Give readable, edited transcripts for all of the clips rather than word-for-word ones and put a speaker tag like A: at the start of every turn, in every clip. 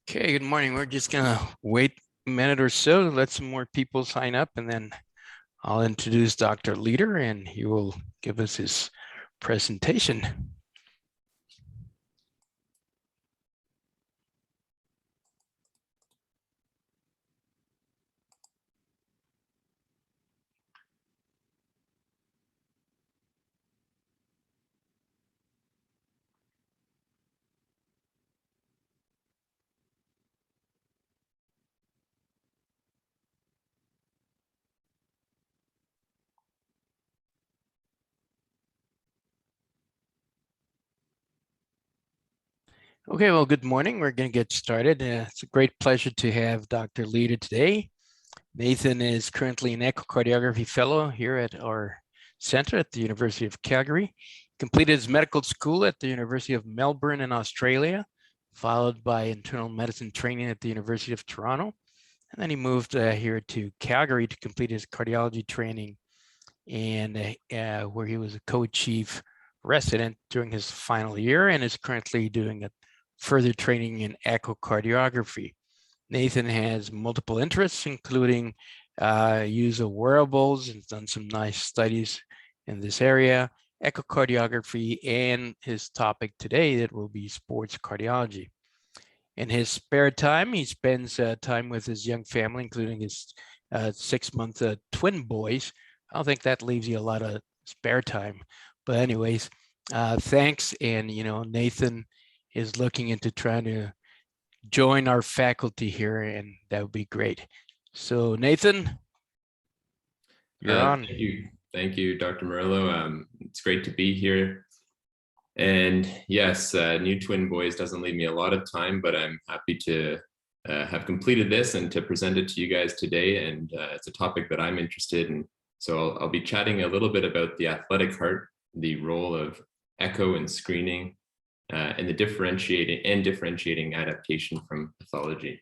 A: Okay, good morning. We're just gonna wait a minute or so to let some more people sign up, and then I'll introduce Dr. Leader and he will give us his presentation. Okay, well, good morning. We're going to get started. It's a great pleasure to have Dr. Leader today. Nathan is currently an echocardiography fellow here at our center at the University of Calgary. Completed his medical school at the University of Melbourne in Australia, followed by internal medicine training at the University of Toronto. And then he moved here to Calgary to complete his cardiology training, and where he was a co-chief resident during his final year and is currently doing a further training in echocardiography. Nathan has multiple interests, including use of wearables, and done some nice studies in this area, echocardiography, and his topic today that will be sports cardiology. In his spare time, he spends time with his young family, including his 6-month twin boys. I don't think that leaves you a lot of spare time. But anyways, thanks. And, Nathan is looking into trying to join our faculty here, and that would be great. So Nathan, you're on.
B: Thank you, Dr. Murillo. It's great to be here. And yes, new twin boys doesn't leave me a lot of time, but I'm happy to have completed this and to present it to you guys today. And it's a topic that I'm interested in. So I'll be chatting a little bit about the athletic heart, the role of echo and screening, and the differentiating adaptation from pathology.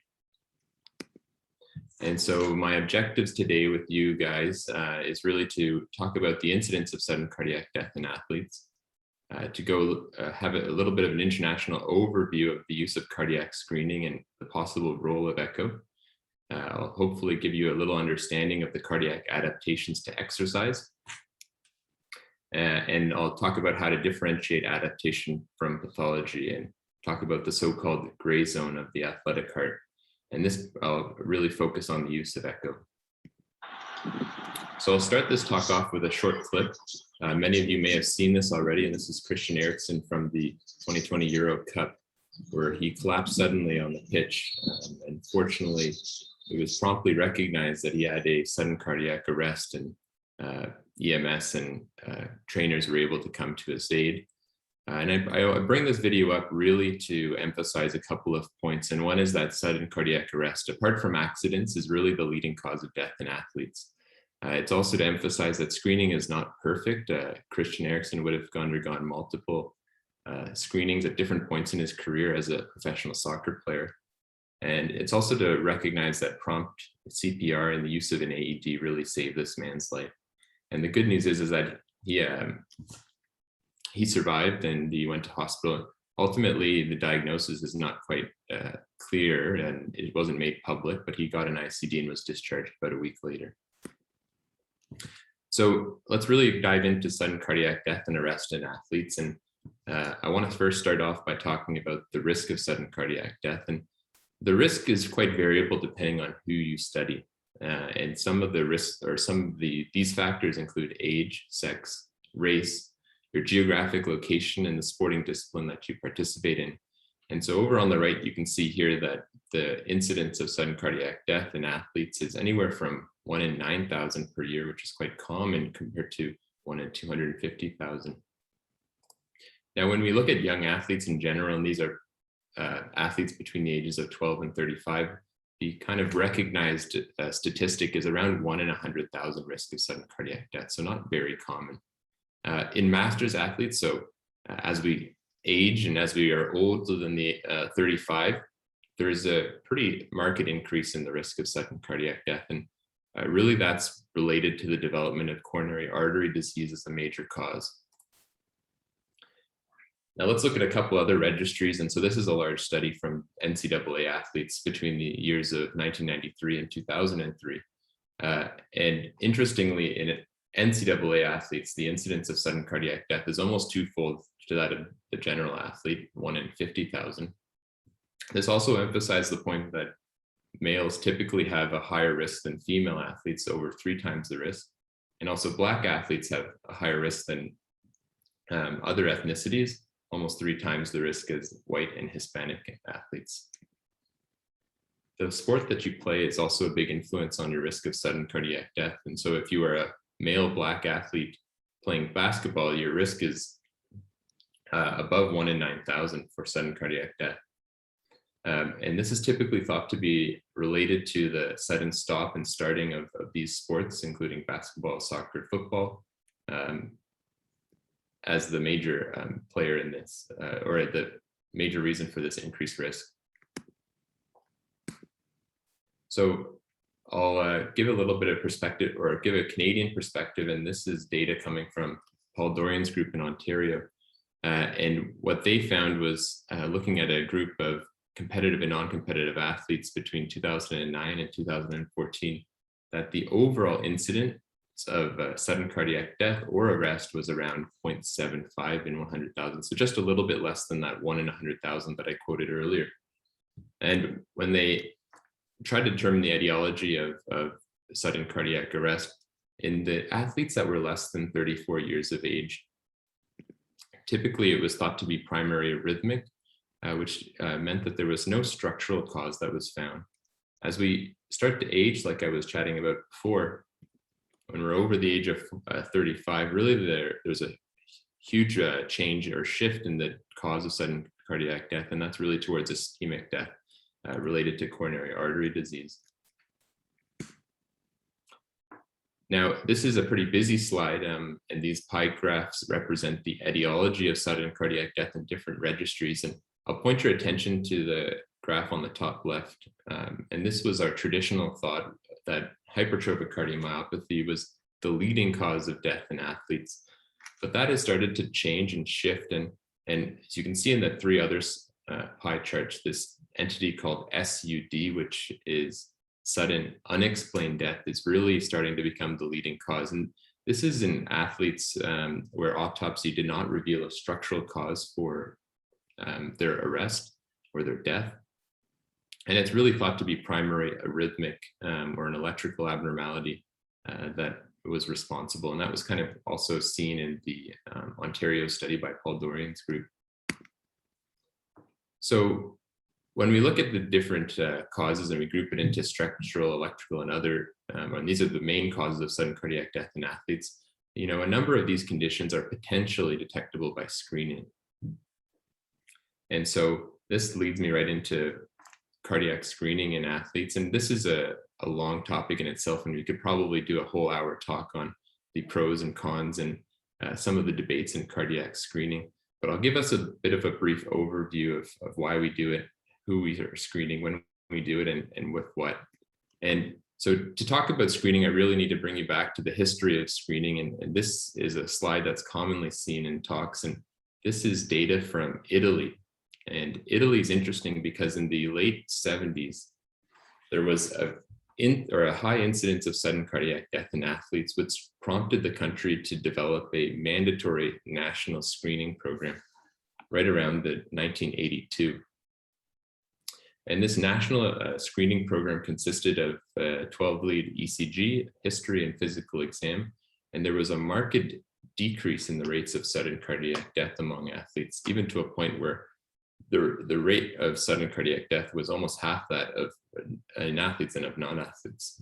B: And so my objectives today with you guys is really to talk about the incidence of sudden cardiac death in athletes, to go have a little bit of an international overview of the use of cardiac screening and the possible role of echo. I'll hopefully give you a little understanding of the cardiac adaptations to exercise. And I'll talk about how to differentiate adaptation from pathology and talk about the so-called gray zone of the athletic heart. And this, I'll really focus on the use of echo. So I'll start this talk off with a short clip. Many of you may have seen this already, and this is Christian Eriksen from the 2020 Euro Cup, where he collapsed suddenly on the pitch. And fortunately, it was promptly recognized that he had a sudden cardiac arrest, and EMS and trainers were able to come to his aid. And I bring this video up really to emphasize a couple of points. And one is that sudden cardiac arrest, apart from accidents, is really the leading cause of death in athletes. It's also to emphasize that screening is not perfect. Christian Eriksen would have undergone multiple screenings at different points in his career as a professional soccer player. And it's also to recognize that prompt CPR and the use of an AED really saved this man's life. And the good news is that he survived and he went to hospital. Ultimately, the diagnosis is not quite clear and it wasn't made public, but he got an ICD and was discharged about a week later. So let's really dive into sudden cardiac death and arrest in athletes. And I want to first start off by talking about the risk of sudden cardiac death. And the risk is quite variable depending on who you study. And some of the risks, or these factors include age, sex, race, your geographic location and the sporting discipline that you participate in. And so over on the right, you can see here that the incidence of sudden cardiac death in athletes is anywhere from 1 in 9,000 per year, which is quite common compared to 1 in 250,000. Now, when we look at young athletes in general, and these are athletes between the ages of 12 and 35, the kind of recognized statistic is around 1 in 100,000 risk of sudden cardiac death, so not very common. In masters athletes, so as we age and as we are older than the 35, there is a pretty marked increase in the risk of sudden cardiac death. And really that's related to the development of coronary artery disease as a major cause. Now let's look at a couple other registries. And so this is a large study from NCAA athletes between the years of 1993 and 2003. And interestingly, in NCAA athletes, the incidence of sudden cardiac death is almost twofold to that of the general athlete, 1 in 50,000. This also emphasized the point that males typically have a higher risk than female athletes, over 3 times the risk. And also Black athletes have a higher risk than other ethnicities, almost 3 times the risk as white and Hispanic athletes. The sport that you play is also a big influence on your risk of sudden cardiac death. And so if you are a male Black athlete playing basketball, your risk is above 1 in 9,000 for sudden cardiac death. And this is typically thought to be related to the sudden stop and starting of these sports, including basketball, soccer, football, as the major player in this, or the major reason for this increased risk. So I'll give a little bit of perspective, or give a Canadian perspective, and this is data coming from Paul Dorian's group in Ontario. And what they found was looking at a group of competitive and non-competitive athletes between 2009 and 2014, that the overall incidence of sudden cardiac death or arrest was around 0.75 in 100,000. So just a little bit less than that 1 in 100,000 that I quoted earlier. And when they tried to determine the etiology of sudden cardiac arrest in the athletes that were less than 34 years of age, typically it was thought to be primary arrhythmic, which meant that there was no structural cause that was found. As we start to age, like I was chatting about before, when we're over the age of 35, really there's a huge change or shift in the cause of sudden cardiac death, and that's really towards ischemic death related to coronary artery disease. Now, this is a pretty busy slide, and these pie graphs represent the etiology of sudden cardiac death in different registries. And I'll point your attention to the graph on the top left. And this was our traditional thought that hypertrophic cardiomyopathy was the leading cause of death in athletes. But that has started to change and shift. And as you can see in the 3 other pie charts, this entity called SUD, which is sudden unexplained death, is really starting to become the leading cause. And this is in athletes where autopsy did not reveal a structural cause for their arrest or their death. And it's really thought to be primary arrhythmic or an electrical abnormality that was responsible. And that was kind of also seen in the Ontario study by Paul Dorian's group. So when we look at the different causes and we group it into structural, electrical, and other, and these are the main causes of sudden cardiac death in athletes, you know, a number of these conditions are potentially detectable by screening. And so this leads me right into cardiac screening in athletes. And this is a long topic in itself, and we could probably do a whole hour talk on the pros and cons and some of the debates in cardiac screening. But I'll give us a bit of a brief overview of why we do it, who we are screening, when we do it, and with what. And so to talk about screening, I really need to bring you back to the history of screening. And this is a slide that's commonly seen in talks. And this is data from Italy. And Italy is interesting because in the late 70s, there was a high incidence of sudden cardiac death in athletes, which prompted the country to develop a mandatory national screening program right around the 1982. And this national screening program consisted of a 12-lead ECG, history, and physical exam. And there was a marked decrease in the rates of sudden cardiac death among athletes, even to a point where the rate of sudden cardiac death was almost half that of in athletes and of non-athletes.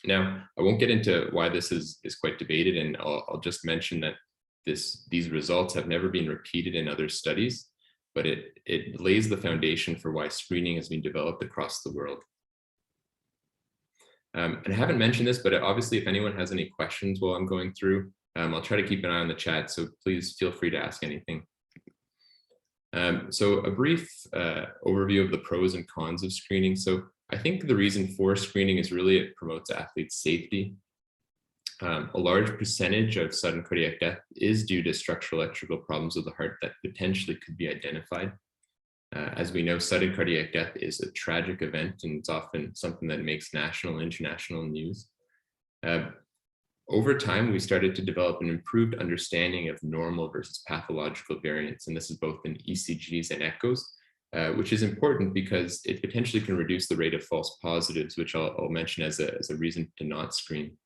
B: Now, I won't get into why this is quite debated, and I'll just mention that these results have never been repeated in other studies, but it lays the foundation for why screening has been developed across the world. And I haven't mentioned this, but obviously if anyone has any questions while I'm going through, I'll try to keep an eye on the chat, so please feel free to ask anything. So a brief overview of the pros and cons of screening. So I think the reason for screening is really it promotes athlete safety. A large percentage of sudden cardiac death is due to structural electrical problems of the heart that potentially could be identified. As we know, sudden cardiac death is a tragic event, and it's often something that makes national and international news. Over time, we started to develop an improved understanding of normal versus pathological variants, and this is both in ECGs and echoes, which is important because it potentially can reduce the rate of false positives, which I'll mention as a reason to not screen.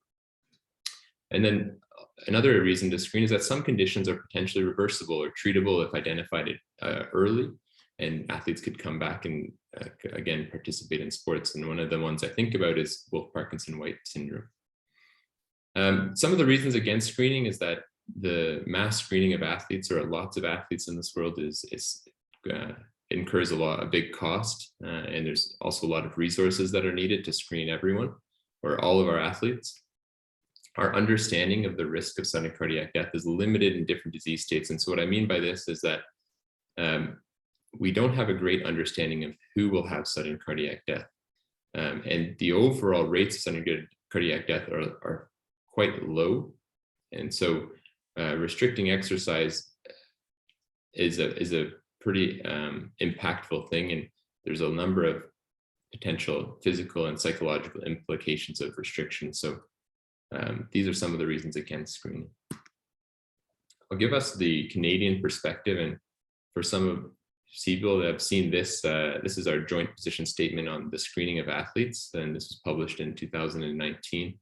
B: And then another reason to screen is that some conditions are potentially reversible or treatable if identified early, and athletes could come back and again participate in sports. And one of the ones I think about is Wolff-Parkinson-White syndrome. Some of the reasons against screening is that the mass screening of athletes, or lots of athletes in this world, incurs a big cost, and there's also a lot of resources that are needed to screen everyone or all of our athletes. Our understanding of the risk of sudden cardiac death is limited in different disease states, and so what I mean by this is that we don't have a great understanding of who will have sudden cardiac death, and the overall rates of sudden cardiac death are quite low, and so restricting exercise is a pretty impactful thing, and there's a number of potential physical and psychological implications of restriction. So these are some of the reasons against screening. I'll give us the Canadian perspective, and for some of people that have seen this, this is our joint position statement on the screening of athletes, and this was published in 2019.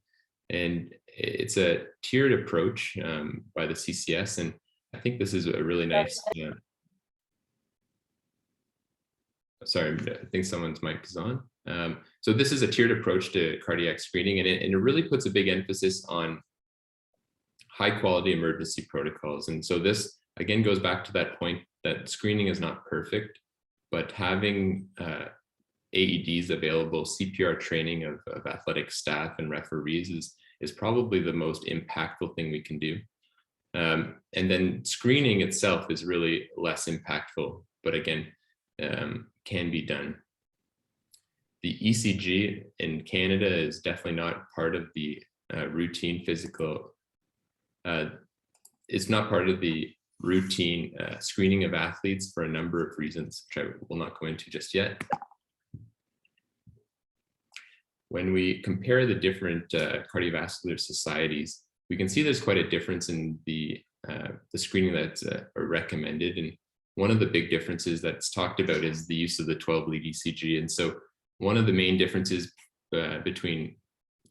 B: And it's a tiered approach by the CCS, and I think this is a really nice, sorry, I think someone's mic is on. So this is a tiered approach to cardiac screening, and it really puts a big emphasis on high quality emergency protocols. And so this again goes back to that point that screening is not perfect, but having AEDs available, CPR training of athletic staff and referees is probably the most impactful thing we can do. And then screening itself is really less impactful, but again, can be done. The ECG in Canada is definitely not part of the routine physical, it's not part of the routine screening of athletes for a number of reasons, which I will not go into just yet. When we compare the different cardiovascular societies, we can see there's quite a difference in the screening that's recommended. And one of the big differences that's talked about is the use of the 12-lead ECG. And so one of the main differences between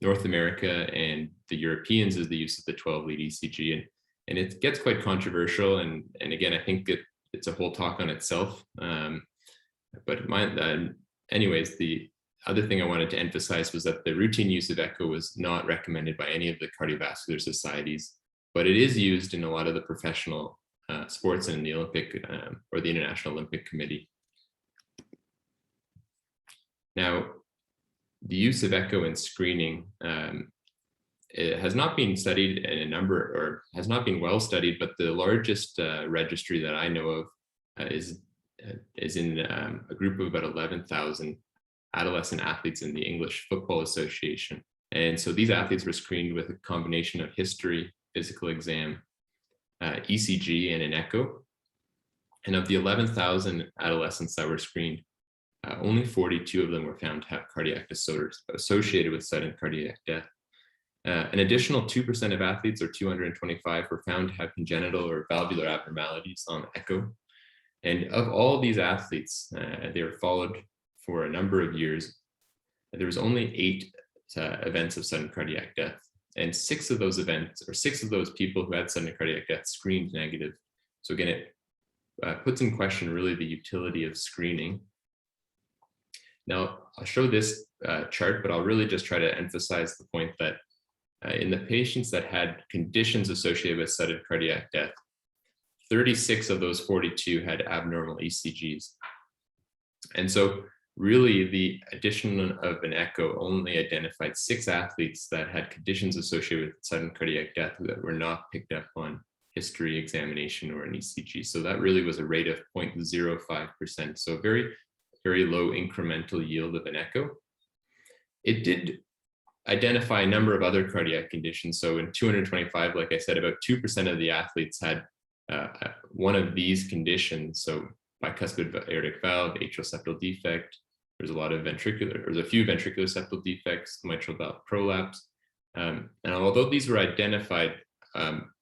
B: North America and the Europeans is the use of the 12-lead ECG. And it gets quite controversial. And again, I think it's a whole talk on itself. But anyways, the other thing I wanted to emphasize was that the routine use of echo was not recommended by any of the cardiovascular societies, but it is used in a lot of the professional sports and in the Olympic or the International Olympic Committee. Now, the use of echo in screening it has not been studied in a number, or has not been well studied, but the largest registry that I know of is in a group of about 11,000 adolescent athletes in the English Football Association. And so these athletes were screened with a combination of history, physical exam, ECG, and an echo. And of the 11,000 adolescents that were screened, only 42 of them were found to have cardiac disorders associated with sudden cardiac death. An additional 2% of athletes, or 225, were found to have congenital or valvular abnormalities on echo. And of all these athletes, they were followed for a number of years. There was only 8 events of sudden cardiac death. And 6 of those events, or 6 of those people who had sudden cardiac death, screened negative. So again, it puts in question really the utility of screening. Now, I'll show this chart, but I'll really just try to emphasize the point that in the patients that had conditions associated with sudden cardiac death, 36 of those 42 had abnormal ECGs. And so really the addition of an echo only identified 6 athletes that had conditions associated with sudden cardiac death that were not picked up on history examination or an ECG. So that really was a rate of 0.05%. So very, very low incremental yield of an echo. It did identify a number of other cardiac conditions. So in 225, like I said, about 2% of the athletes had one of these conditions. So bicuspid aortic valve, atrial septal defect. There's a lot of there's a few ventricular septal defects, mitral valve prolapse. And although these were identified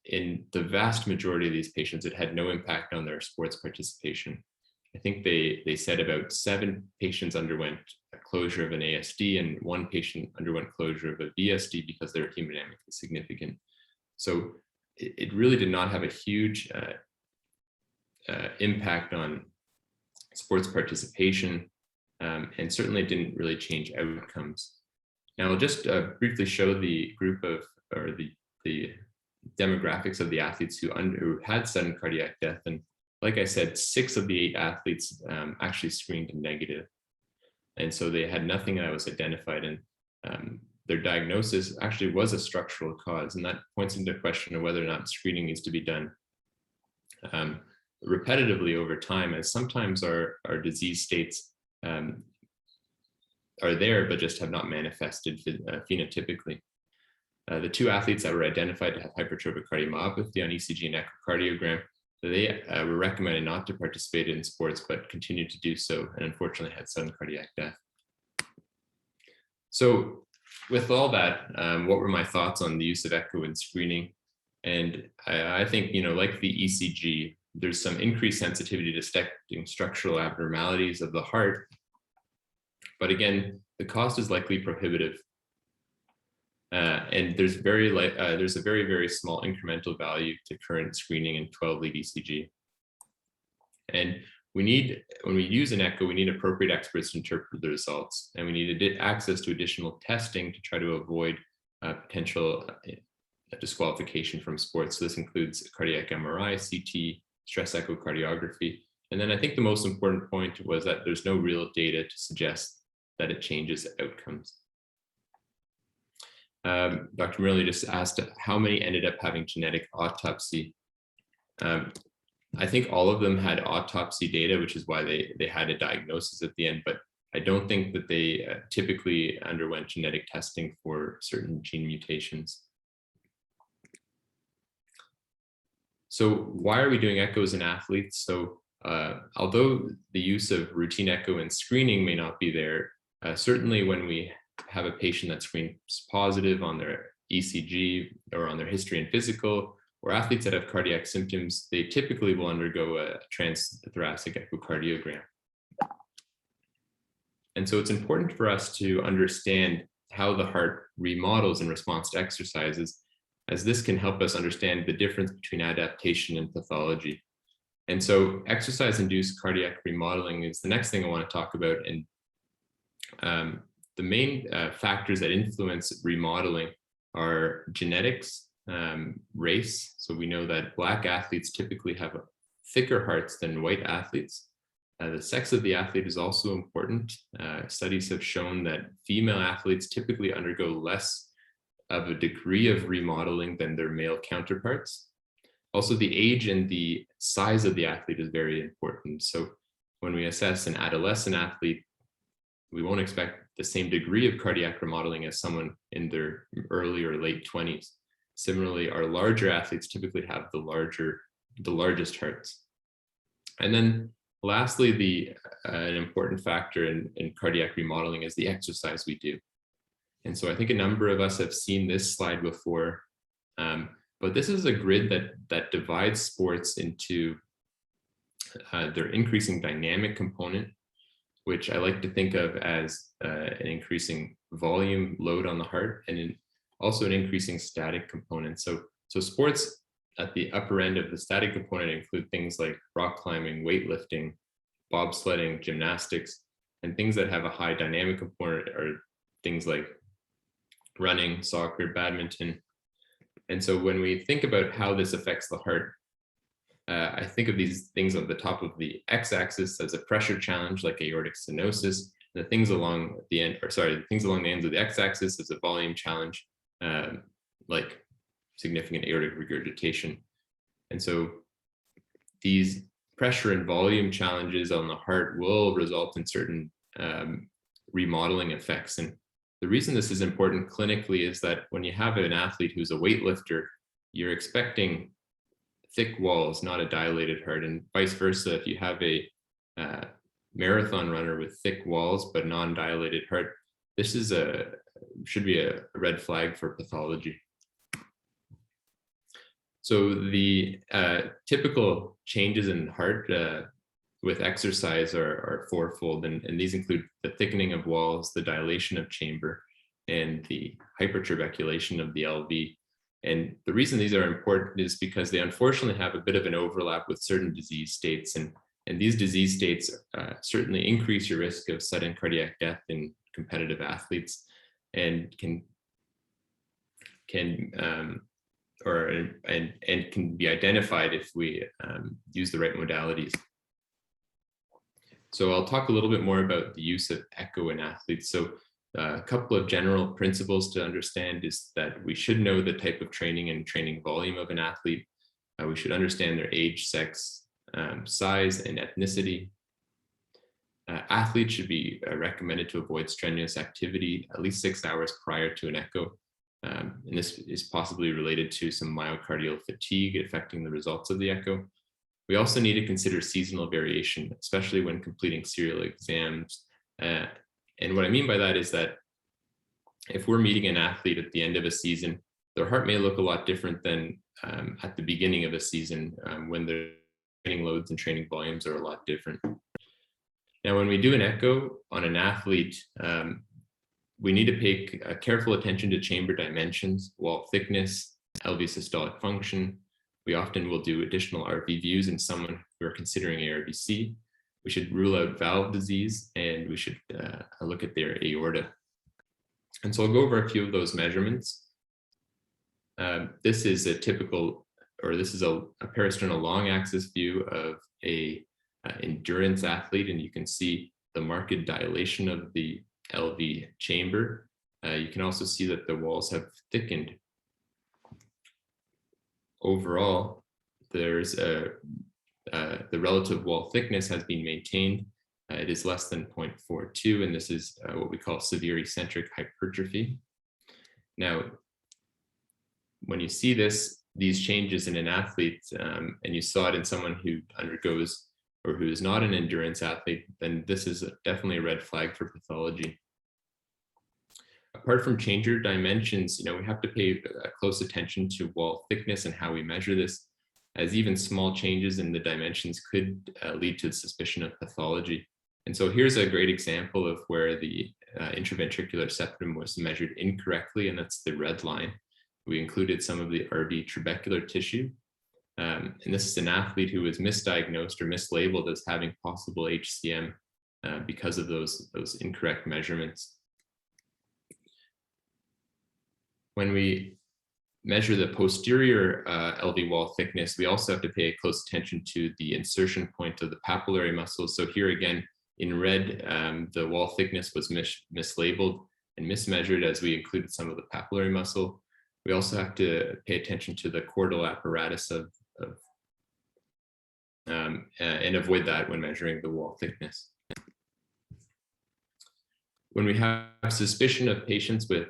B: in the vast majority of these patients, it had no impact on their sports participation. I think they said about 7 patients underwent a closure of an ASD and 1 patient underwent closure of a VSD because they were hemodynamically significant. So it really did not have a huge impact on sports participation, and certainly didn't really change outcomes. Now I'll just briefly show the group of, or the demographics of the athletes who had sudden cardiac death. And like I said, 6 of the 8 athletes actually screened negative. And so they had nothing that was identified, and their diagnosis actually was a structural cause. And that points into question of whether or not screening needs to be done repetitively over time, as sometimes our disease states are there, but just have not manifested phenotypically. The 2 athletes that were identified to have hypertrophic cardiomyopathy on ECG and echocardiogram, they were recommended not to participate in sports, but continued to do so, and unfortunately had sudden cardiac death. So with all that, what were my thoughts on the use of echo in screening? And I think, like the ECG, there's some increased sensitivity to detecting structural abnormalities of the heart. But again, the cost is likely prohibitive. And there's a very, very small incremental value to current screening in 12-lead ECG. And when we use an echo, we need appropriate experts to interpret the results. And we need access to additional testing to try to avoid potential disqualification from sports. So this includes cardiac MRI, CT, stress echocardiography. And then I think the most important point was that there's no real data to suggest that it changes outcomes. Dr. Murley just asked how many ended up having genetic autopsy. I think all of them had autopsy data, which is why they had a diagnosis at the end, but I don't think that they typically underwent genetic testing for certain gene mutations. So why are we doing echoes in athletes? So although the use of routine echo in screening may not be there, certainly when we have a patient that screens positive on their ECG or on their history and physical, or athletes that have cardiac symptoms, they typically will undergo a transthoracic echocardiogram. And so it's important for us to understand how the heart remodels in response to exercises, as this can help us understand the difference between adaptation and pathology. And so exercise-induced cardiac remodeling is the next thing I want to talk about. And the main factors that influence remodeling are genetics, race. So we know that Black athletes typically have thicker hearts than white athletes. The sex of the athlete is also important. Studies have shown that female athletes typically undergo less of a degree of remodeling than their male counterparts. Also, the age and the size of the athlete is very important. So when we assess an adolescent athlete, we won't expect the same degree of cardiac remodeling as someone in their early or late 20s. Similarly, our larger athletes typically have the largest hearts. And then lastly, an important factor in cardiac remodeling is the exercise we do. And so I think a number of us have seen this slide before, but this is a grid that divides sports into their increasing dynamic component, which I like to think of as an increasing volume load on the heart, and also an increasing static component. So sports at the upper end of the static component include things like rock climbing, weightlifting, bobsledding, gymnastics, and things that have a high dynamic component are things like running, soccer, badminton. And so when we think about how this affects the heart, I think of these things on the top of the x-axis as a pressure challenge, like aortic stenosis. The things along the end, the things along the ends of the x-axis as a volume challenge, like significant aortic regurgitation. And so these pressure and volume challenges on the heart will result in certain remodeling effects. And the reason this is important clinically is that when you have an athlete who's a weightlifter, you're expecting thick walls, not a dilated heart, and vice versa. If you have a marathon runner with thick walls but non-dilated heart, this should be a red flag for pathology. So the typical changes in heart with exercise are fourfold, and these include the thickening of walls, the dilation of chamber, and the hypertrabeculation of the LV. And the reason these are important is because they unfortunately have a bit of an overlap with certain disease states, and these disease states certainly increase your risk of sudden cardiac death in competitive athletes, and can be identified if we use the right modalities. So I'll talk a little bit more about the use of echo in athletes. So a couple of general principles to understand is that we should know the type of training and training volume of an athlete. We should understand their age, sex, size, and ethnicity. Athletes should be recommended to avoid strenuous activity at least 6 hours prior to an echo. And this is possibly related to some myocardial fatigue affecting the results of the echo. We also need to consider seasonal variation, especially when completing serial exams. And what I mean by that is that if we're meeting an athlete at the end of a season, their heart may look a lot different than at the beginning of a season when their training loads and training volumes are a lot different. Now, when we do an echo on an athlete, we need to pay careful attention to chamber dimensions, wall thickness, LV systolic function. We often will do additional RV views in someone who are considering ARVC. We should rule out valve disease, and we should look at their aorta. And so I'll go over a few of those measurements. This is a typical, or this is a parasternal long axis view of a endurance athlete, and you can see the marked dilation of the LV chamber. You can also see that the walls have thickened. Overall, there's the relative wall thickness has been maintained. It is less than 0.42, and this is what we call severe eccentric hypertrophy. Now, when you see these changes in an athlete, and you saw it in someone who undergoes or who is not an endurance athlete, then this is definitely a red flag for pathology. Apart from changer dimensions, we have to pay close attention to wall thickness and how we measure this, as even small changes in the dimensions could lead to the suspicion of pathology. And so here's a great example of where the intraventricular septum was measured incorrectly, and that's the red line. We included some of the RV trabecular tissue. And this is an athlete who was misdiagnosed or mislabeled as having possible HCM because of those incorrect measurements. When we measure the posterior LV wall thickness, we also have to pay close attention to the insertion point of the papillary muscles. So here again, in red, the wall thickness was mislabeled and mismeasured as we included some of the papillary muscle. We also have to pay attention to the chordal apparatus and avoid that when measuring the wall thickness. When we have suspicion of patients with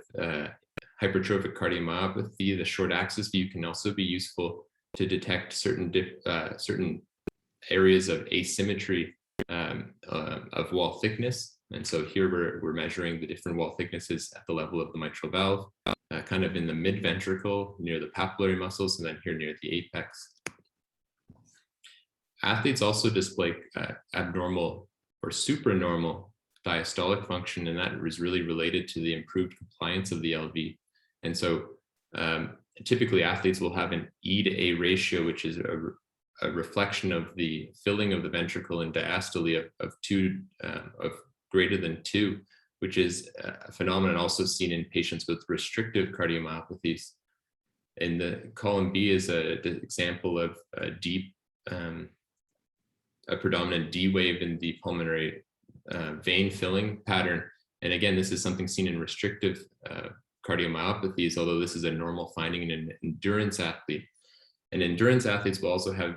B: hypertrophic cardiomyopathy, the short axis view can also be useful to detect certain areas of asymmetry of wall thickness. And so here we're measuring the different wall thicknesses at the level of the mitral valve, kind of in the mid-ventricle near the papillary muscles, and then here near the apex. Athletes also display abnormal or supranormal diastolic function, and that is really related to the improved compliance of the LV. And so typically athletes will have an E to A ratio, which is a reflection of the filling of the ventricle in diastole of greater than 2, which is a phenomenon also seen in patients with restrictive cardiomyopathies. And the column B is an example of a deep, a predominant D wave in the pulmonary vein filling pattern. And again, this is something seen in restrictive cardiomyopathies, although this is a normal finding in an endurance athlete. And endurance athletes will also have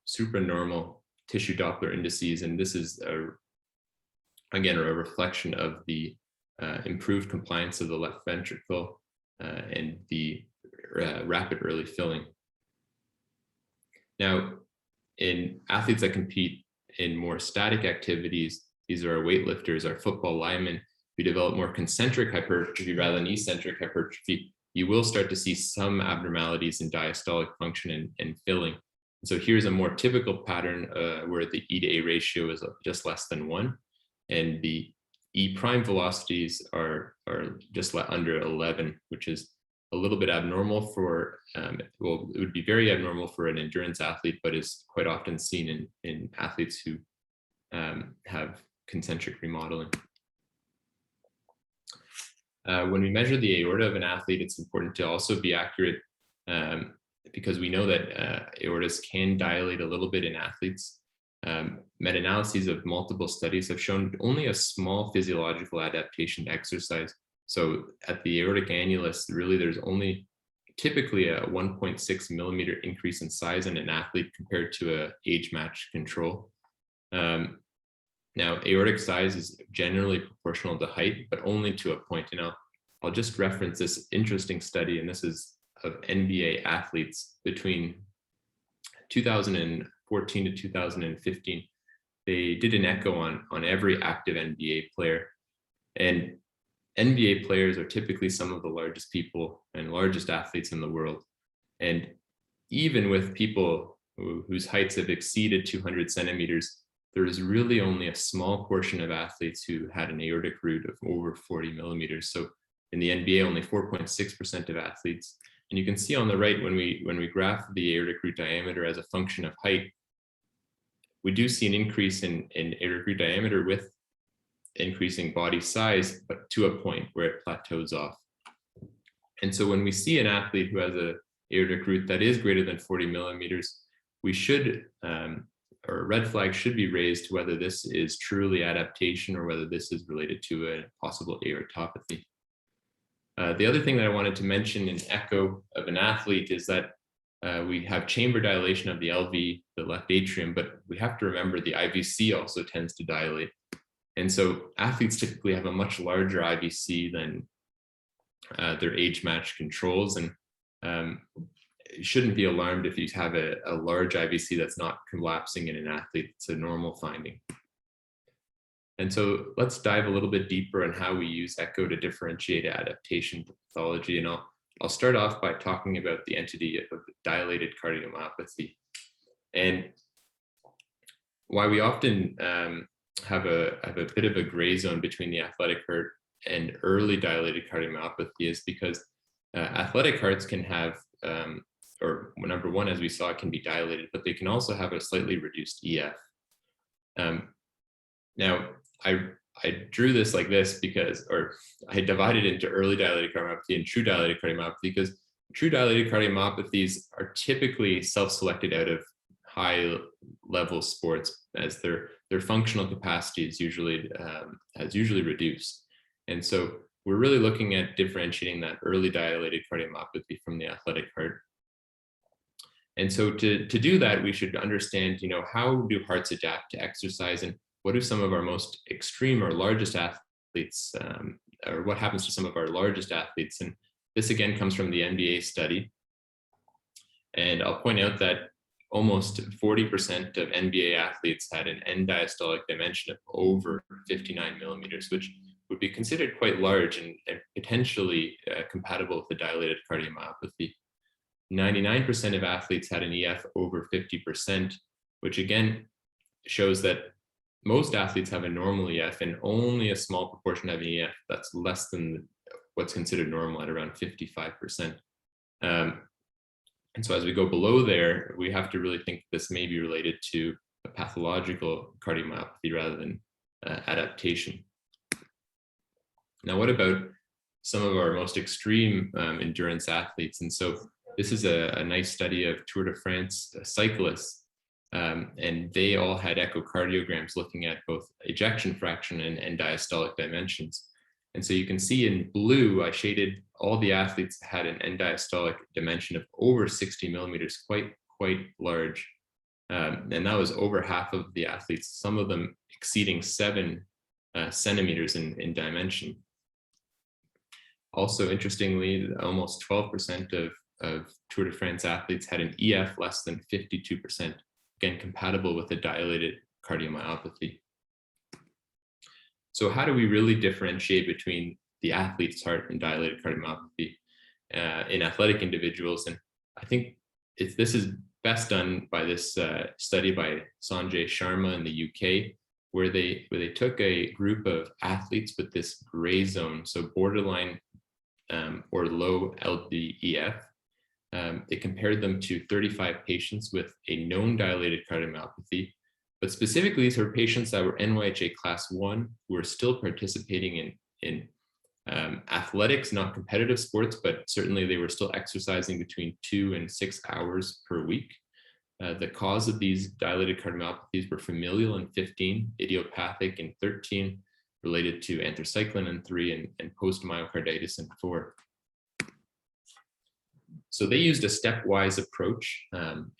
B: supranormal tissue Doppler indices, and this is again a reflection of the improved compliance of the left ventricle and the rapid early filling. Now, in athletes that compete in more static activities, these are our weightlifters, our football linemen, who develop more concentric hypertrophy rather than eccentric hypertrophy, you will start to see some abnormalities in diastolic function and filling. So here's a more typical pattern where the E to A ratio is just less than 1, and the E prime velocities are just under 11, which is a little bit abnormal for, well, it would be very abnormal for an endurance athlete, but is quite often seen in athletes who have concentric remodeling. When we measure the aorta of an athlete, it's important to also be accurate because we know that aortas can dilate a little bit in athletes. Meta-analyses of multiple studies have shown only a small physiological adaptation to exercise. So at the aortic annulus, really there's only typically a 1.6 millimeter increase in size in an athlete compared to a age-matched control. Now, aortic size is generally proportional to height, but only to a point. And I'll just reference this interesting study, and this is of NBA athletes between 2014 to 2015. They did an echo on every active NBA player. And NBA players are typically some of the largest people and largest athletes in the world. And even with people whose heights have exceeded 200 centimeters, there is really only a small portion of athletes who had an aortic root of over 40 millimeters. So in the NBA, only 4.6% of athletes. And you can see on the right, when we graph the aortic root diameter as a function of height, we do see an increase in aortic root diameter with increasing body size, but to a point where it plateaus off. And so when we see an athlete who has an aortic root that is greater than 40 millimeters, we should, or a red flag should be raised to whether this is truly adaptation or whether this is related to a possible aortopathy. The other thing that I wanted to mention in echo of an athlete is that we have chamber dilation of the LV, the left atrium, but we have to remember the IVC also tends to dilate. And so athletes typically have a much larger IVC than their age-matched controls. And you shouldn't be alarmed if you have a large IVC that's not collapsing in an athlete. It's a normal finding. And so let's dive a little bit deeper on how we use echo to differentiate adaptation pathology. And I'll start off by talking about the entity of dilated cardiomyopathy and why we often have a bit of a gray zone between the athletic heart and early dilated cardiomyopathy is because athletic hearts can have, or number one, as we saw, it can be dilated, but they can also have a slightly reduced EF. Now, I drew this like this because, or I divided into early dilated cardiomyopathy and true dilated cardiomyopathy because true dilated cardiomyopathies are typically self-selected out of high level sports as their functional capacity is usually reduced. And so we're really looking at differentiating that early dilated cardiomyopathy from the athletic heart. And so to do that, we should understand, how do hearts adapt to exercise and what do some of our most extreme or largest athletes, or what happens to some of our largest athletes? And this again comes from the NBA study. And I'll point out that almost 40% of NBA athletes had an end diastolic dimension of over 59 millimeters, which would be considered quite large and potentially compatible with the dilated cardiomyopathy. 99% of athletes had an EF over 50%, which again shows that most athletes have a normal EF and only a small proportion have an EF that's less than what's considered normal at around 55%. And so as we go below there, we have to really think this may be related to a pathological cardiomyopathy rather than adaptation. Now, what about some of our most extreme endurance athletes? And so this is a nice study of Tour de France cyclists, and they all had echocardiograms looking at both ejection fraction and diastolic dimensions. And so you can see in blue, I shaded all the athletes that had an end diastolic dimension of over 60 millimeters, quite large. And that was over half of the athletes, some of them exceeding 7 centimeters in dimension. Also, interestingly, almost 12% of Tour de France athletes had an EF less than 52%, again, compatible with a dilated cardiomyopathy. So how do we really differentiate between the athlete's heart and dilated cardiomyopathy in athletic individuals? And I think this is best done by this study by Sanjay Sharma in the UK, where they took a group of athletes with this gray zone, so borderline or low LVEF. They compared them to 35 patients with a known dilated cardiomyopathy, but specifically these were patients that were NYHA class 1 who were still participating in athletics, not competitive sports, but certainly they were still exercising between 2 and 6 hours per week. The cause of these dilated cardiomyopathies were familial in 15, idiopathic in 13, related to anthracycline in 3, and post-myocarditis in 4. So they used a stepwise approach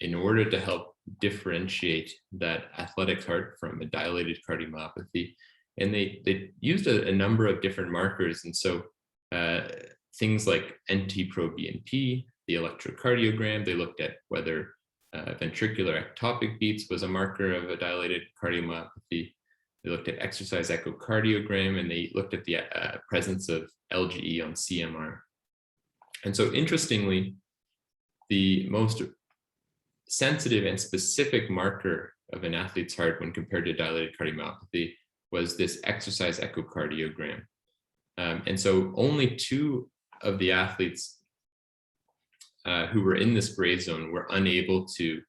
B: in order to help differentiate that athletic heart from a dilated cardiomyopathy. And they used a number of different markers. And so things like NT-proBNP, the electrocardiogram, they looked at whether ventricular ectopic beats was a marker of a dilated cardiomyopathy. They looked at exercise echocardiogram, and they looked at the presence of LGE on CMR. And so interestingly, the most sensitive and specific marker of an athlete's heart when compared to dilated cardiomyopathy was this exercise echocardiogram. And so only 2 of the athletes who were in this gray zone were unable to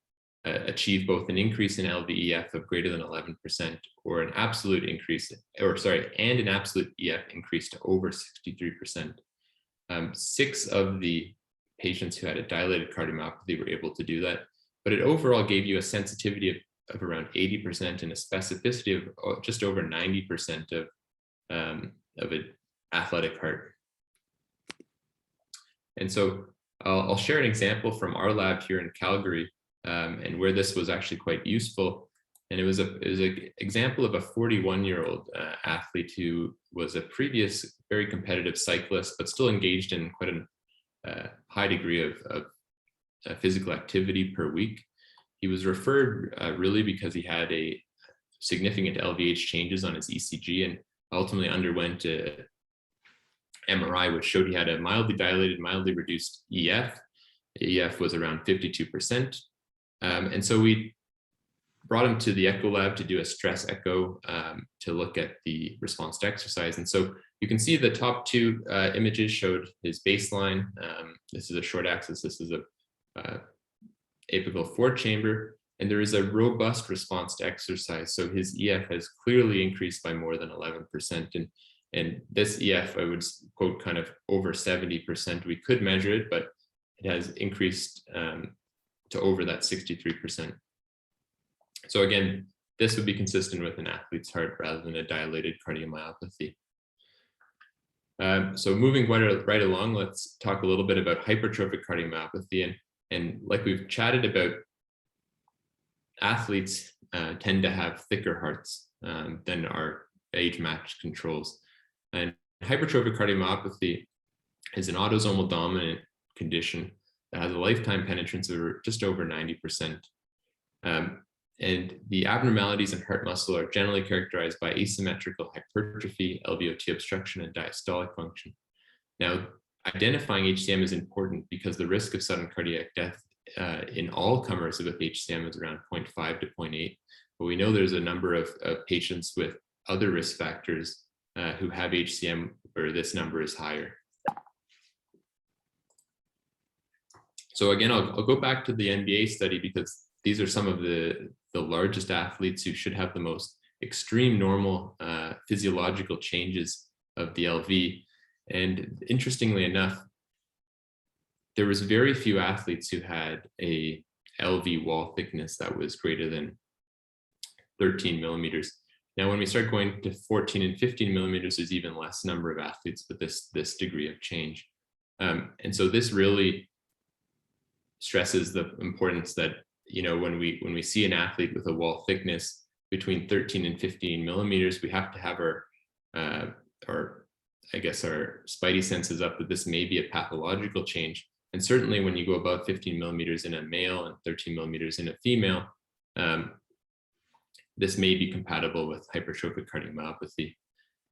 B: achieve both an increase in LVEF of greater than 11% or an absolute increase, and an absolute EF increase to over 63%. 6 of the patients who had a dilated cardiomyopathy were able to do that, but it overall gave you a sensitivity of around 80% and a specificity of just over 90% of an athletic heart. And so I'll share an example from our lab here in Calgary, and where this was actually quite useful. And it was an example of a 41-year-old athlete who was a previous very competitive cyclist, but still engaged in quite a high degree of physical activity per week. He was referred really because he had a significant LVH changes on his ECG, and ultimately underwent a MRI, which showed he had a mildly dilated, mildly reduced EF. EF was around 52%. And so we brought him to the echo lab to do a stress echo to look at the response to exercise. And so you can see the top 2 images showed his baseline. This is a short axis. This is a apical 4 chamber, and there is a robust response to exercise. So his EF has clearly increased by more than 11%. And this EF, I would quote, kind of over 70%. We could measure it, but it has increased to over that 63%. So again, this would be consistent with an athlete's heart rather than a dilated cardiomyopathy. So moving right along, let's talk a little bit about hypertrophic cardiomyopathy. And like we've chatted about, athletes tend to have thicker hearts than our age-matched controls. And hypertrophic cardiomyopathy is an autosomal dominant condition that has a lifetime penetrance of just over 90%. And the abnormalities in heart muscle are generally characterized by asymmetrical hypertrophy, LVOT obstruction, and diastolic function. Now, identifying HCM is important because the risk of sudden cardiac death in all comers with HCM is around 0.5 to 0.8. But we know there's a number of patients with other risk factors who have HCM where this number is higher. So again, I'll go back to the NBA study because these are some of the largest athletes who should have the most extreme normal physiological changes of the LV. And interestingly enough, there was very few athletes who had a LV wall thickness that was greater than 13 millimeters. Now, when we start going to 14 and 15 millimeters, there's even less number of athletes with this degree of change. And so this really stresses the importance that, you know, when we see an athlete with a wall thickness between 13 and 15 millimeters, we have to have our I guess our spidey senses up that this may be a pathological change. And certainly when you go above 15 millimeters in a male and 13 millimeters in a female, this may be compatible with hypertrophic cardiomyopathy.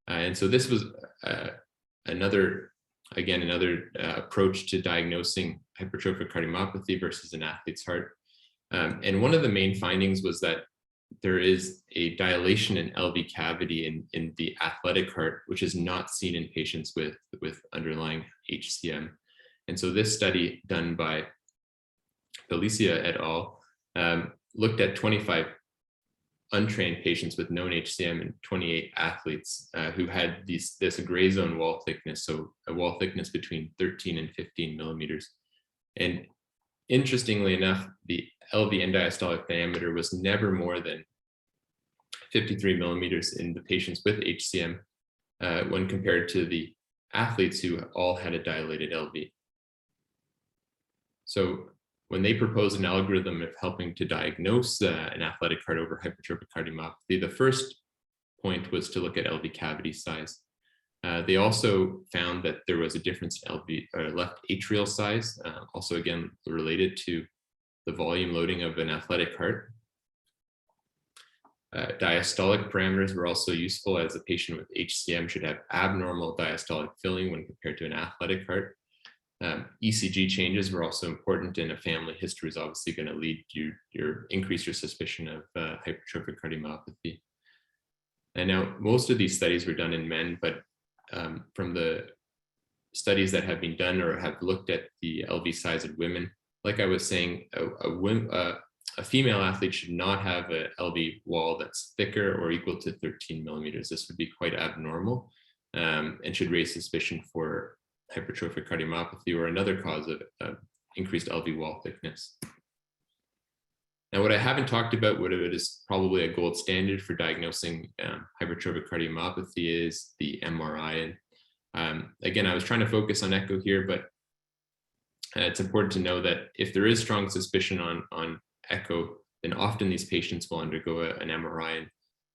B: And so this was another approach to diagnosing hypertrophic cardiomyopathy versus an athlete's heart. And one of the main findings was that there is a dilation in LV cavity in the athletic heart, which is not seen in patients with underlying HCM. And so this study done by Felicia et al. Looked at 25 untrained patients with known HCM and 28 athletes who had this gray zone wall thickness, so a wall thickness between 13 and 15 millimeters. And interestingly enough, the LV end diastolic diameter was never more than 53 millimeters in the patients with HCM when compared to the athletes who all had a dilated LV. So when they proposed an algorithm of helping to diagnose an athletic heart over hypertrophic cardiomyopathy, the first point was to look at LV cavity size. They also found that there was a difference in LV left atrial size, also again related to the volume loading of an athletic heart. Diastolic parameters were also useful, as a patient with HCM should have abnormal diastolic filling when compared to an athletic heart. ECG changes were also important, and a family history is obviously going to lead you increase your suspicion of hypertrophic cardiomyopathy. And now most of these studies were done in men, but from the studies that have been done or have looked at the LV size of women, like I was saying, a female athlete should not have an LV wall that's thicker or equal to 13 millimeters. This would be quite abnormal and should raise suspicion for hypertrophic cardiomyopathy or another cause of increased LV wall thickness. Now, what I haven't talked about, what it is probably a gold standard for diagnosing hypertrophic cardiomyopathy, is the MRI. And again, I was trying to focus on echo here, but it's important to know that if there is strong suspicion on echo, then often these patients will undergo an MRI.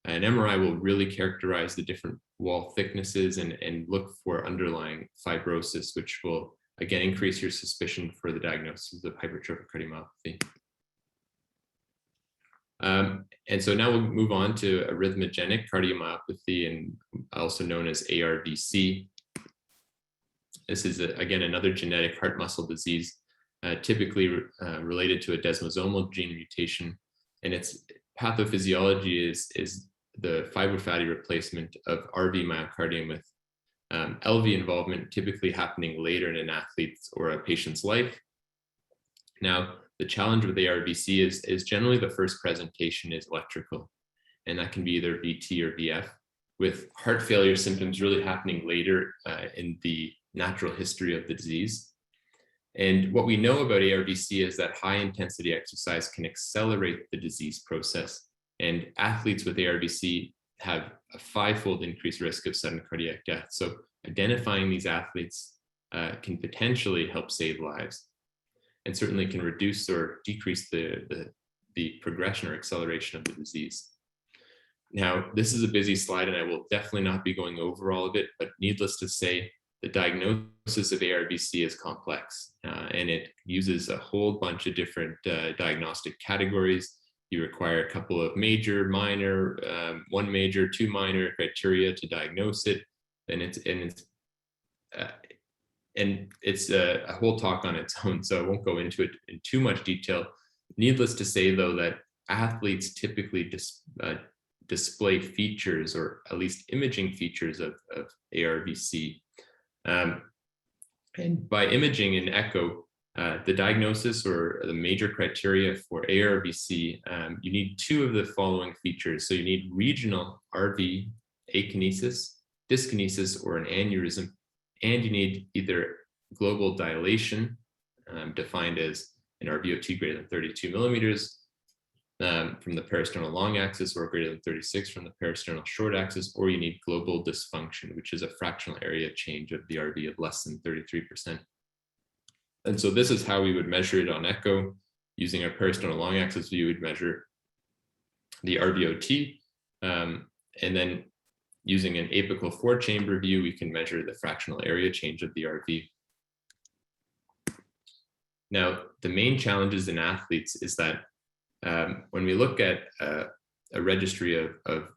B: And an MRI will really characterize the different wall thicknesses and look for underlying fibrosis, which will again increase your suspicion for the diagnosis of hypertrophic cardiomyopathy. And so now we'll move on to arrhythmogenic cardiomyopathy, and also known as ARVC. This is, again, another genetic heart muscle disease, typically related to a desmosomal gene mutation. And its pathophysiology is the fibrofatty replacement of RV myocardium with LV involvement, typically happening later in an athlete's or a patient's life. Now, the challenge with ARVC is generally the first presentation is electrical, and that can be either VT or VF, with heart failure symptoms really happening later in the natural history of the disease. And what we know about ARVC is that high intensity exercise can accelerate the disease process, and athletes with ARVC have a 5-fold increased risk of sudden cardiac death. So identifying these athletes can potentially help save lives, and certainly can reduce or decrease the progression or acceleration of the disease. Now, this is a busy slide, and I will definitely not be going over all of it, but needless to say, the diagnosis of ARVC is complex, and it uses a whole bunch of different diagnostic categories. You require a couple of major, minor, one major, 2 minor criteria to diagnose it, and it's a whole talk on its own, so I won't go into it in too much detail. Needless to say, though, that athletes typically display features, or at least imaging features, of ARVC. And by imaging in echo, The diagnosis or the major criteria for ARVC, you need two of the following features. So you need regional RV akinesis, dyskinesis, or an aneurysm, and you need either global dilation, defined as an RVOT greater than 32 millimeters from the parasternal long axis, or greater than 36 from the parasternal short axis, or you need global dysfunction, which is a fractional area change of the RV of less than 33%. And so this is how we would measure it on echo. Using our parasternal long axis view, we'd measure the RVOT, and then using an apical 4-chamber view, we can measure the fractional area change of the RV. Now, the main challenges in athletes is that when we look at a registry of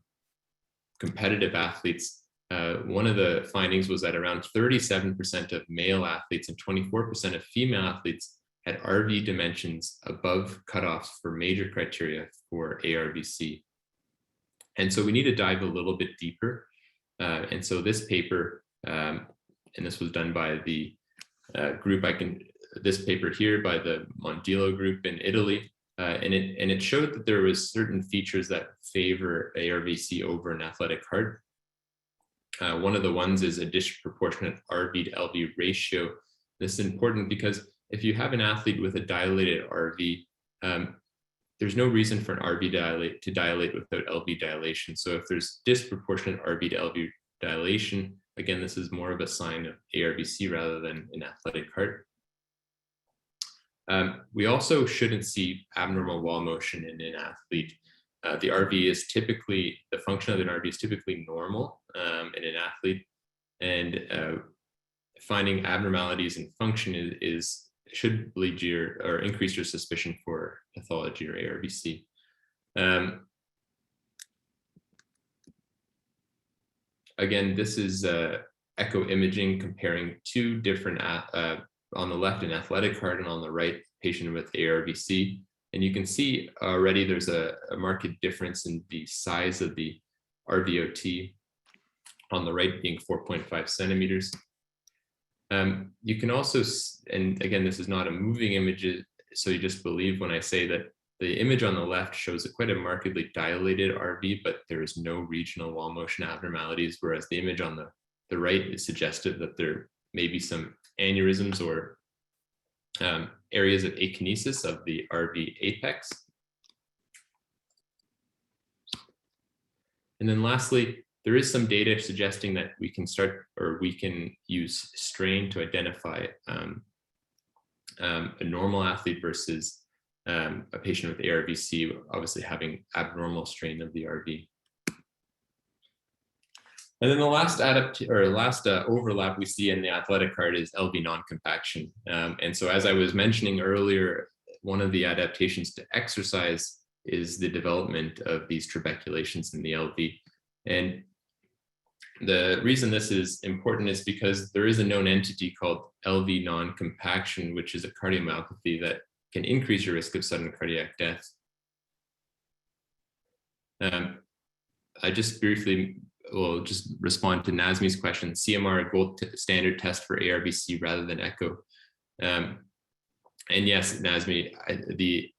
B: competitive athletes, one of the findings was that around 37% of male athletes and 24% of female athletes had RV dimensions above cutoffs for major criteria for ARVC. And so we need to dive a little bit deeper. And so this paper, and this was done by the group, this paper here by the Mondillo group in Italy, and it showed that there was certain features that favor ARVC over an athletic heart. One of the ones is a disproportionate RV to LV ratio. This is important because if you have an athlete with a dilated RV, there's no reason for an RV to dilate without LV dilation. So if there's disproportionate RV to LV dilation, again, this is more of a sign of ARVC rather than an athletic heart. We also shouldn't see abnormal wall motion in an athlete. The RV is typically, the function of an RV is typically normal in an athlete, and finding abnormalities in function should lead you or increase your suspicion for pathology or ARVC. Again, this is echo imaging comparing two different, on the left, an athletic heart, and on the right, patient with ARVC. And you can see already there's a marked difference in the size of the RVOT, on the right being 4.5 centimeters. You can also, and again, this is not a moving image, so you just believe when I say that the image on the left shows quite a markedly dilated RV, but there is no regional wall motion abnormalities, whereas the image on the right is suggestive that there may be some aneurysms or areas of akinesis of the RV apex. And then lastly, there is some data suggesting that we can use strain to identify a normal athlete versus a patient with ARVC, obviously having abnormal strain of the RV. And then the last overlap we see in the athletic heart is LV non-compaction. And so as I was mentioning earlier, one of the adaptations to exercise is the development of these trabeculations in the LV. And the reason this is important is because there is a known entity called LV non-compaction, which is a cardiomyopathy that can increase your risk of sudden cardiac death. I just briefly will just respond to Nazmi's question. CMR, a gold standard test for ARVC rather than echo. And yes, Nazmi, the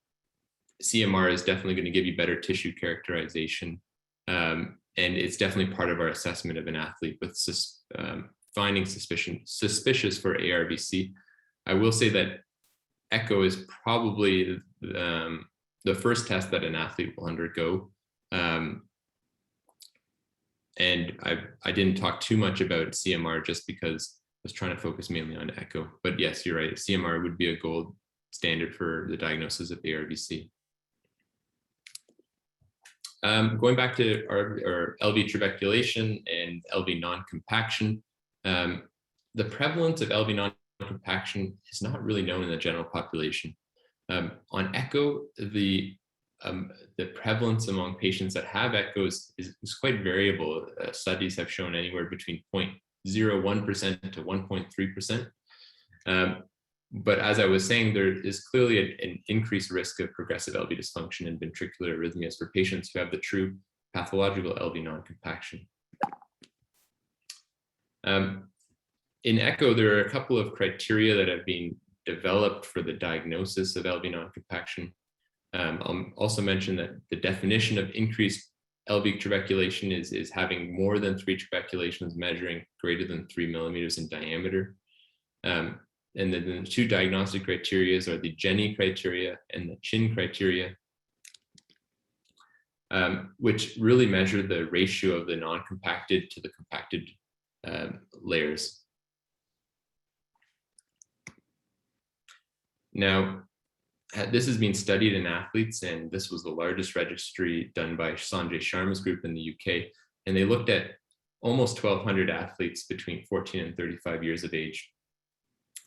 B: CMR is definitely going to give you better tissue characterization. And it's definitely part of our assessment of an athlete with finding suspicious for ARVC. I will say that echo is probably the first test that an athlete will undergo. And I didn't talk too much about CMR just because I was trying to focus mainly on echo. But yes, you're right. CMR would be a gold standard for the diagnosis of ARVC. Going back to our LV trabeculation and LV non-compaction, the prevalence of LV non-compaction is not really known in the general population. On echo, the prevalence among patients that have echoes is quite variable. Studies have shown anywhere between 0.01% to 1.3%. But as I was saying, there is clearly an increased risk of progressive LV dysfunction and ventricular arrhythmias for patients who have the true pathological LV non-compaction. In echo, there are a couple of criteria that have been developed for the diagnosis of LV non-compaction. I'll also mention that the definition of increased LV trabeculation is having more than 3 trabeculations measuring greater than 3 millimeters in diameter. And then the 2 diagnostic criteria are the Jenny criteria and the Chin criteria, which really measure the ratio of the non-compacted to the compacted layers. Now, this has been studied in athletes, and this was the largest registry done by Sanjay Sharma's group in the UK. And they looked at almost 1,200 athletes between 14 and 35 years of age.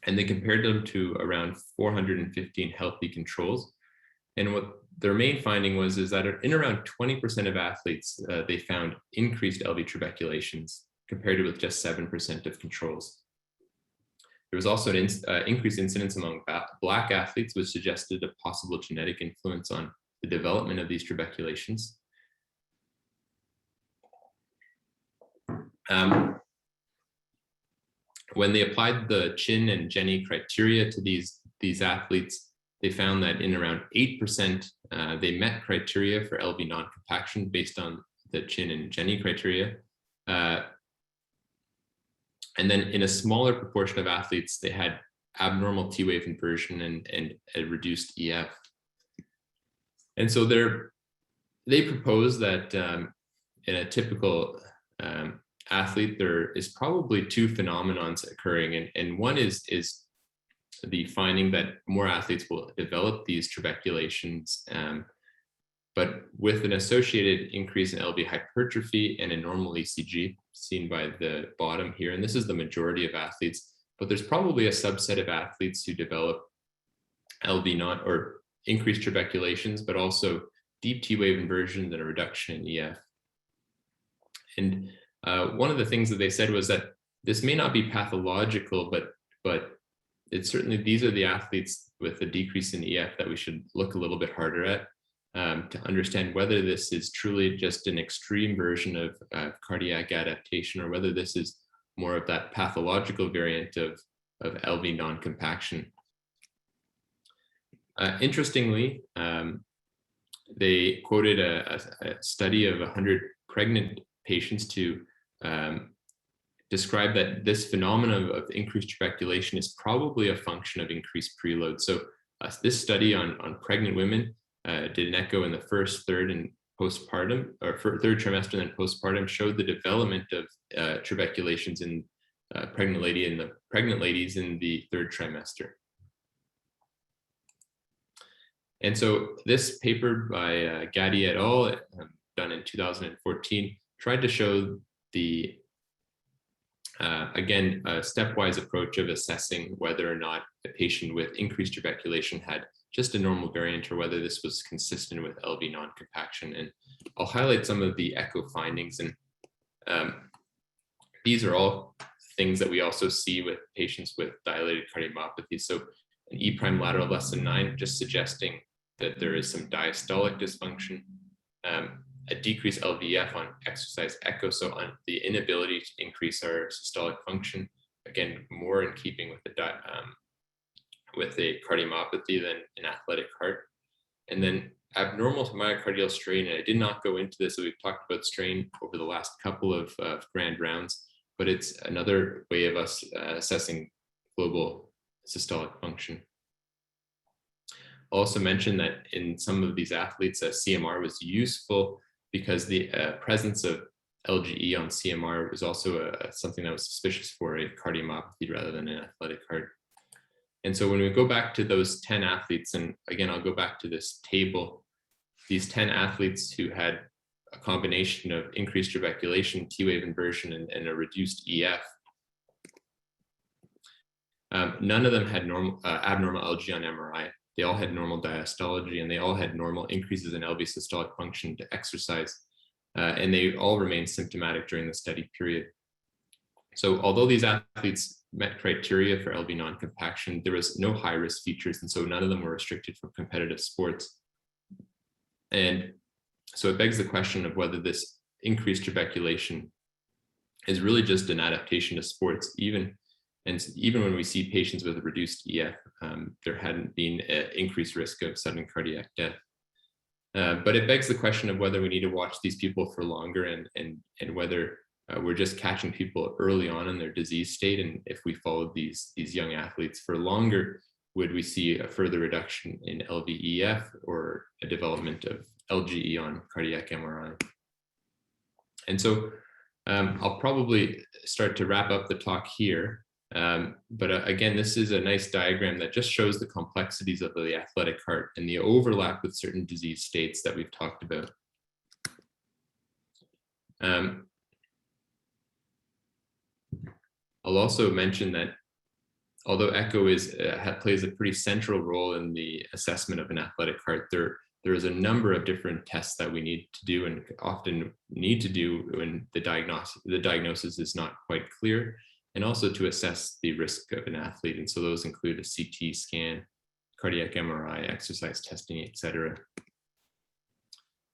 B: And they compared them to around 415 healthy controls. And what their main finding was is that in around 20% of athletes, they found increased LV trabeculations compared to with just 7% of controls. There was also an increased incidence among Black athletes, which suggested a possible genetic influence on the development of these trabeculations. When they applied the Chin and Jenny criteria to these athletes, they found that in around 8%, they met criteria for LV non-compaction based on the Chin and Jenny criteria. And then in a smaller proportion of athletes, they had abnormal T-wave inversion and a reduced EF. And so they propose that in a typical athlete, there is probably 2 phenomenons occurring. And one is the finding that more athletes will develop these trabeculations, but with an associated increase in LV hypertrophy and a normal ECG seen by the bottom here. And this is the majority of athletes, but there's probably a subset of athletes who develop LV not or increased trabeculations, but also deep T-wave inversions and a reduction in EF. And one of the things that they said was that this may not be pathological, but it's certainly, these are the athletes with a decrease in EF that we should look a little bit harder at to understand whether this is truly just an extreme version of cardiac adaptation or whether this is more of that pathological variant of LV non-compaction. Interestingly, they quoted a study of 100 pregnant patients to describe that this phenomenon of increased trabeculation is probably a function of increased preload. So this study on pregnant women did an echo in the first, third, and postpartum, or third trimester and then postpartum, showed the development of trabeculations in pregnant ladies in the 3rd trimester. And so this paper by Gaddy et al., done in 2014, tried to show the again, a stepwise approach of assessing whether or not a patient with increased trabeculation had just a normal variant or whether this was consistent with LV non-compaction. And I'll highlight some of the echo findings. And these are all things that we also see with patients with dilated cardiomyopathy. So an E prime lateral less than 9, just suggesting that there is some diastolic dysfunction. A decreased LVEF on exercise echo, so on the inability to increase our systolic function, again, more in keeping with a cardiomyopathy than an athletic heart. And then abnormal myocardial strain, and I did not go into this, so we've talked about strain over the last couple of grand rounds, but it's another way of us assessing global systolic function. I'll also mention that in some of these athletes, CMR was useful because the presence of LGE on CMR was also something that was suspicious for a cardiomyopathy rather than an athletic heart. And so when we go back to those 10 athletes, and again, I'll go back to this table, these 10 athletes who had a combination of increased trabeculation, T-wave inversion, and a reduced EF, none of them had abnormal LG on MRI. They all had normal diastology, and they all had normal increases in LV systolic function to exercise, and they all remained symptomatic during the study period. So although these athletes met criteria for LV non-compaction, there was no high-risk features, and so none of them were restricted from competitive sports. And so it begs the question of whether this increased trabeculation is really just an adaptation to sports, even And even when we see patients with reduced EF, there hadn't been an increased risk of sudden cardiac death. But it begs the question of whether we need to watch these people for longer and whether we're just catching people early on in their disease state. And if we followed these young athletes for longer, would we see a further reduction in LVEF or a development of LGE on cardiac MRI? And so I'll probably start to wrap up the talk here. But again, this is a nice diagram that just shows the complexities of the athletic heart and the overlap with certain disease states that we've talked about. I'll also mention that although echo plays a pretty central role in the assessment of an athletic heart, there is a number of different tests that we need to do and often need to do when the diagnosis is not quite clear, and also to assess the risk of an athlete. And so those include a CT scan, cardiac MRI, exercise testing, etc.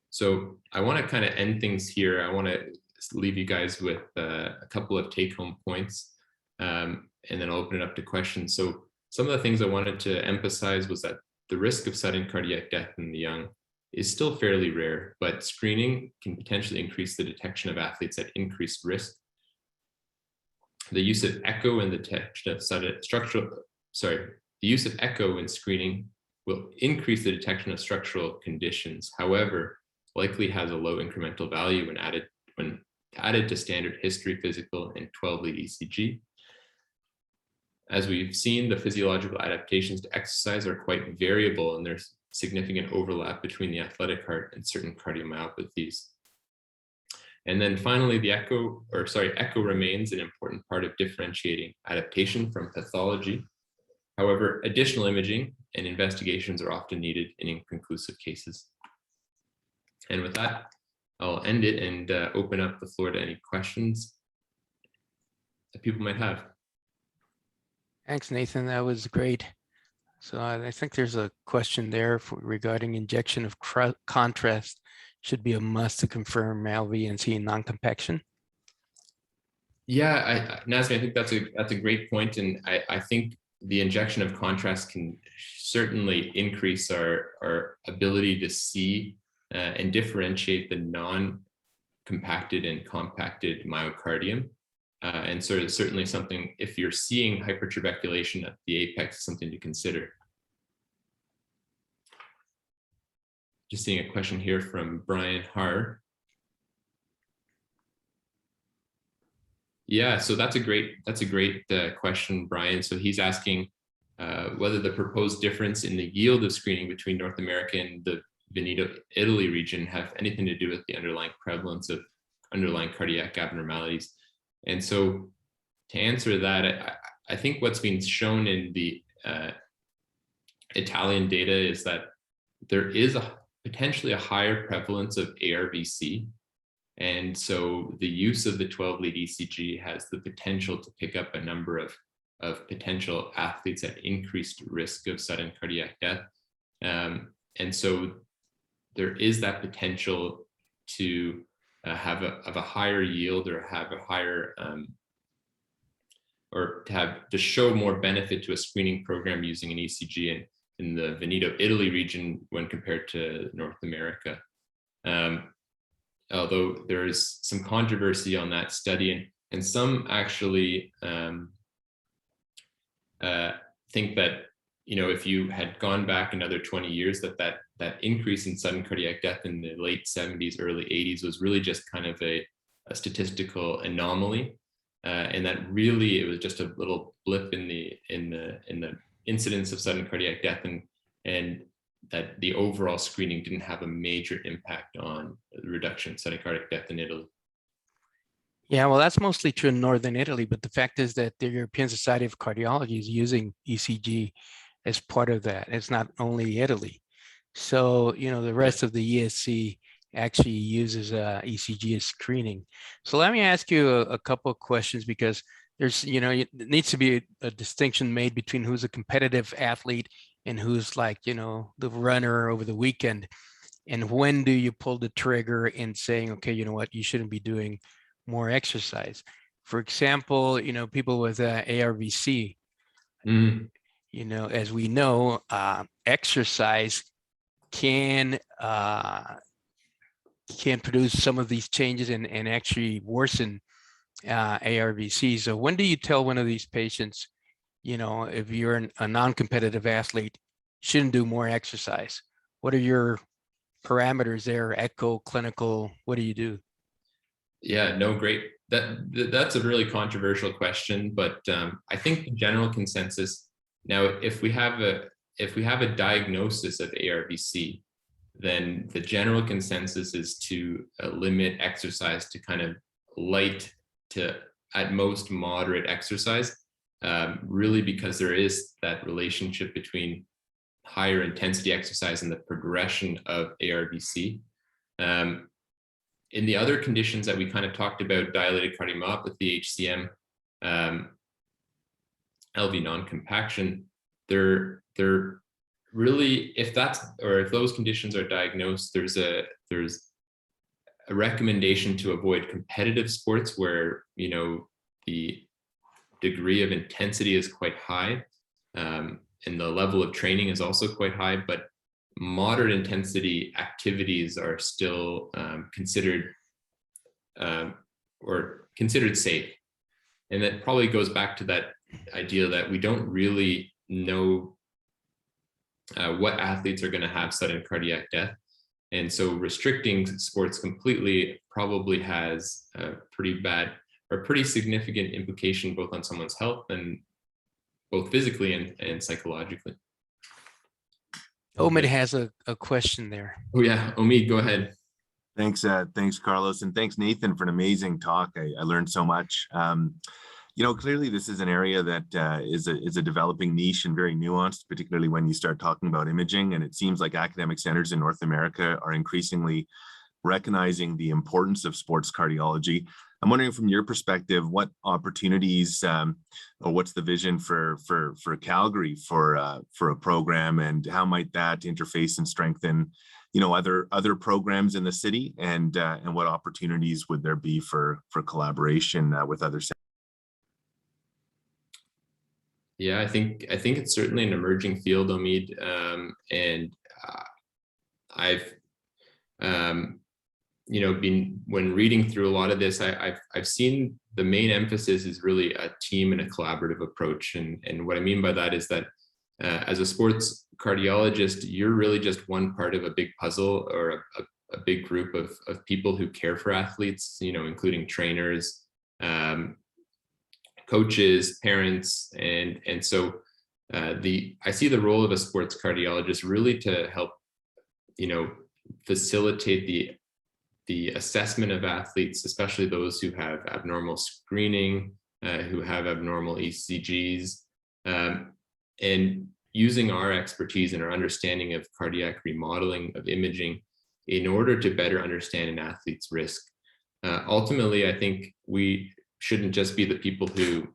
B: So I want to kind of end things here. I want to leave you guys with a couple of take-home points, and then I'll open it up to questions. So some of the things I wanted to emphasize was that the risk of sudden cardiac death in the young is still fairly rare, but screening can potentially increase the detection of athletes at increased risk. The use of echo in the detection of the use of echo in screening will increase the detection of structural conditions. However, likely has a low incremental value when added to standard history, physical, and 12-lead ECG. As we've seen, the physiological adaptations to exercise are quite variable, and there's significant overlap between the athletic heart and certain cardiomyopathies. And then finally, echo remains an important part of differentiating adaptation from pathology. However, additional imaging and investigations are often needed in inconclusive cases. And with that, I'll end it and open up the floor to any questions that people might have.
A: Thanks, Nathan. That was great. So I think there's a question there regarding injection of contrast should be a must to confirm LVNC and non-compaction.
B: Yeah, Nazmi, I think that's a great point, and I think the injection of contrast can certainly increase our ability to see and differentiate the non-compacted and compacted myocardium. And so it's certainly something, if you're seeing hypertrabeculation at the apex, something to consider. Just seeing a question here from Brian Har. Yeah, so that's a great question, Brian. So he's asking whether the proposed difference in the yield of screening between North America and the Veneto, Italy region have anything to do with the underlying prevalence of underlying cardiac abnormalities. And so to answer that, I think what's been shown in the Italian data is that there is potentially a higher prevalence of ARVC. And so the use of the 12-lead ECG has the potential to pick up a number of potential athletes at increased risk of sudden cardiac death. And so there is that potential to have a higher yield or have a higher or to show more benefit to a screening program using an ECG in the Veneto, Italy region when compared to North America. Although there is some controversy on that study, and some actually think that, if you had gone back another 20 years, that increase in sudden cardiac death in the late 70s, early 80s was really just kind of a statistical anomaly, and that really it was just a little blip in the incidence of sudden cardiac death, and that the overall screening didn't have a major impact on the reduction of sudden cardiac death in Italy.
A: Yeah, well, that's mostly true in Northern Italy, but the fact is that the European Society of Cardiology is using ECG as part of that. It's not only Italy. So, the rest of the ESC actually uses ECG as screening. So let me ask you a couple of questions, because there's, it needs to be a distinction made between who's a competitive athlete and who's like, the runner over the weekend. And when do you pull the trigger in saying, okay, you know what, you shouldn't be doing more exercise? For example, people with ARVC,
B: Mhm.
A: as we know, exercise can produce some of these changes and actually worsen ARVC. So when do you tell one of these patients, if you're a non-competitive athlete, you shouldn't do more exercise? What are your parameters there? Echo, clinical, what do you do?
B: Yeah, no, great. That's a really controversial question, but I think the general consensus now, if we have a diagnosis of ARVC, then the general consensus is to limit exercise to kind of light to at most moderate exercise, really because there is that relationship between higher intensity exercise and the progression of ARVC. In the other conditions that we kind of talked about, dilated cardiomyopathy, HCM, LV non-compaction, they're really, if those conditions are diagnosed, there's a recommendation to avoid competitive sports where the degree of intensity is quite high, and the level of training is also quite high, but moderate intensity activities are still considered safe. And that probably goes back to that idea that we don't really know what athletes are going to have sudden cardiac death. And so restricting sports completely probably has a pretty significant implication both on someone's health and both physically and psychologically.
A: Omid has a question there.
B: Oh yeah, Omid, go ahead.
C: Thanks, Carlos, and thanks, Nathan, for an amazing talk. I learned so much. Clearly this is an area that is a developing niche and very nuanced, particularly when you start talking about imaging. And it seems like academic centers in North America are increasingly recognizing the importance of sports cardiology. I'm wondering, from your perspective, what opportunities or what's the vision for Calgary for a program, and how might that interface and strengthen other programs in the city, and what opportunities would there be for collaboration with other centers?
B: Yeah, I think it's certainly an emerging field, Omid, and I've when reading through a lot of this, I've seen the main emphasis is really a team and a collaborative approach, and what I mean by that is that as a sports cardiologist, you're really just one part of a big puzzle, or a big group of people who care for athletes, including trainers, coaches, parents, and so I see the role of a sports cardiologist really to help facilitate the assessment of athletes, especially those who have abnormal screening, who have abnormal ECGs, and using our expertise and our understanding of cardiac remodeling, of imaging, in order to better understand an athlete's risk. Ultimately, I think we shouldn't just be the people who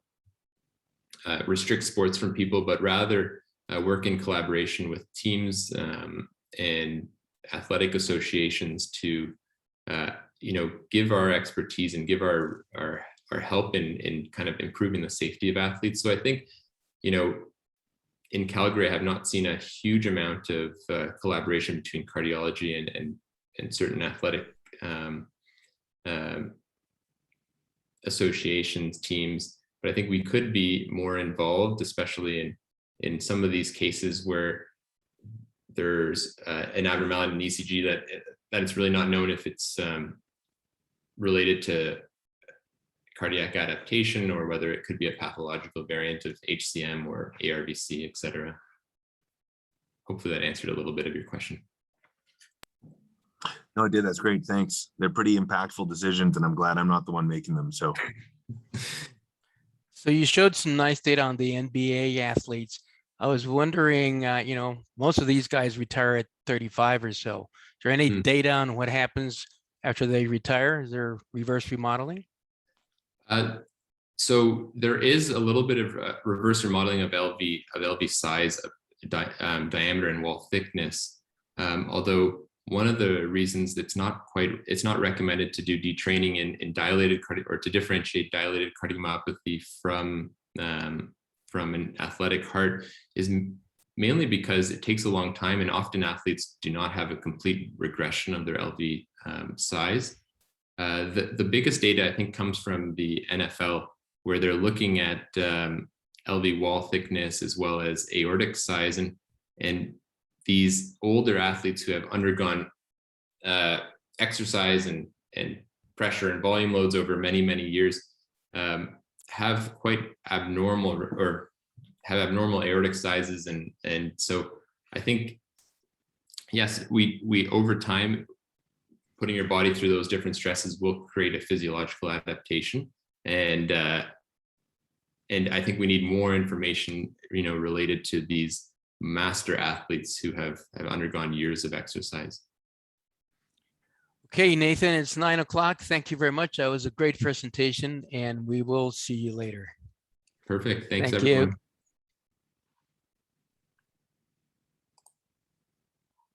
B: restrict sports from people, but rather work in collaboration with teams and athletic associations to give our expertise and give our help in kind of improving the safety of athletes. So I think, in Calgary, I have not seen a huge amount of collaboration between cardiology and certain athletic associations, teams, but I think we could be more involved, especially in some of these cases where there's an abnormality in ECG that it's really not known if it's related to cardiac adaptation, or whether it could be a pathological variant of HCM or ARVC, et cetera. Hopefully that answered a little bit of your question.
C: No, it did. That's great. Thanks. They're pretty impactful decisions, and I'm glad I'm not the one making them. So
A: you showed some nice data on the NBA athletes. I was wondering, most of these guys retire at 35 or so. Is there any data on what happens after they retire? Is there reverse remodeling?
B: So there is a little bit of reverse remodeling of LV size, diameter, and wall thickness. Although one of the reasons it's not recommended to do detraining in dilated or to differentiate dilated cardiomyopathy from an athletic heart is mainly because it takes a long time, and often athletes do not have a complete regression of their LV size. The biggest data, I think, comes from the NFL, where they're looking at LV wall thickness as well as aortic size, and these older athletes who have undergone exercise and pressure and volume loads over many years have quite abnormal aortic sizes, and so I think, yes, we over time, putting your body through those different stresses will create a physiological adaptation, and I think we need more information, related to these master athletes who have undergone years of exercise.
A: Okay, Nathan, it's 9 o'clock. Thank you very much. That was a great presentation, and we will see you later.
B: Perfect. Thanks,
A: Thank
B: everyone.
A: you.